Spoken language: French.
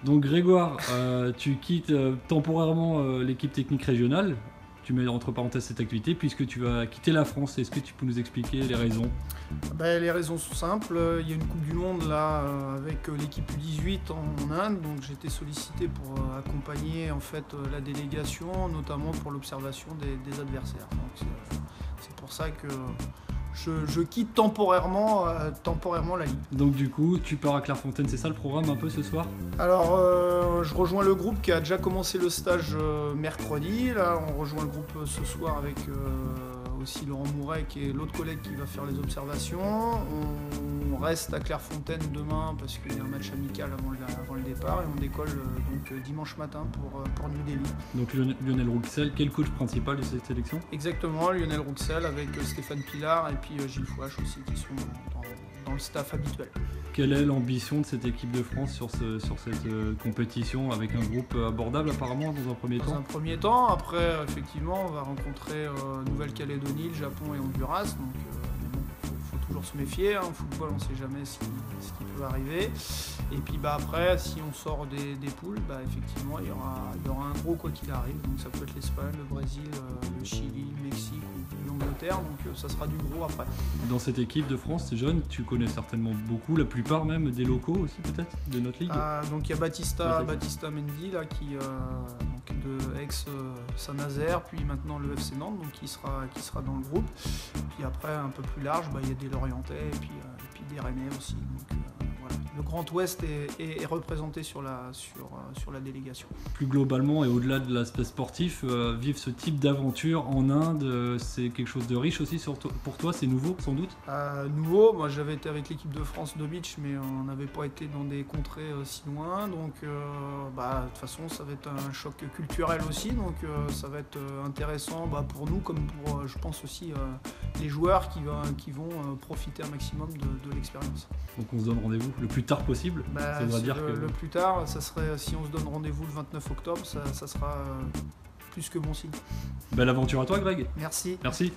Donc Grégoire, tu quittes temporairement l'équipe technique régionale. Tu mets entre parenthèses cette activité puisque tu vas quitter la France. Est-ce que tu peux nous expliquer les raisons? Les raisons sont simples. Il y a une Coupe du Monde là avec l'équipe U18 en Inde, donc j'ai été sollicité pour accompagner en fait la délégation, notamment pour l'observation des adversaires. Donc, c'est pour ça que je quitte temporairement la Ligue. Donc du coup, tu pars à Clairefontaine, c'est ça le programme un peu ce soir? Alors, je rejoins le groupe qui a déjà commencé le stage mercredi. Là, on rejoint le groupe ce soir avec aussi Laurent Mouret, qui est l'autre collègue qui va faire les observations. On reste à Clairefontaine demain parce qu'il y a un match amical avant le départ et on décolle donc dimanche matin pour New Delhi. Donc Lionel Rouxel, quel coach principal de cette sélection? Exactement, Lionel Rouxel avec Stéphane Pilar et puis Gilles Fouache aussi qui sont dans le staff habituel. Quelle est l'ambition de cette équipe de France sur cette compétition avec un groupe abordable apparemment dans un premier temps? Dans un premier temps, après effectivement on va rencontrer Nouvelle-Calédonie, le Japon et Honduras, donc faut toujours se méfier, hein. Au football on ne sait jamais ce qui peut arriver. Et puis après si on sort des poules, effectivement il y aura un gros quoi qu'il arrive, donc ça peut être l'Espagne, le Brésil, le Chili, le Mexique ou l'Angleterre, donc ça sera du gros après. Dans cette équipe de France, c'est jeune, tu connais certainement beaucoup, la plupart même des locaux aussi peut-être de notre ligue. Donc il y a Baptista Mendy là, qui donc de ex Saint-Nazaire, puis maintenant le FC Nantes, donc qui sera dans le groupe. Puis après un peu plus large, il y a des Lorientais et puis des Rennais aussi. Donc, voilà. Le Grand Ouest est représenté sur la délégation. Plus globalement et au-delà de l'aspect sportif, vivre ce type d'aventure en Inde, c'est quelque chose de riche aussi pour toi, c'est nouveau sans doute? Nouveau, moi j'avais été avec l'équipe de France de beach, mais on n'avait pas été dans des contrées si loin, donc de toute façon ça va être un choc culturel aussi, donc ça va être intéressant pour nous comme pour je pense aussi les joueurs qui vont profiter un maximum de l'expérience. Donc on se donne rendez-vous le plus tard possible. Ça voudra dire que... Le plus tard, ça serait si on se donne rendez-vous le 29 octobre, ça sera plus que bon signe. Belle aventure à toi Greg. Merci. Merci.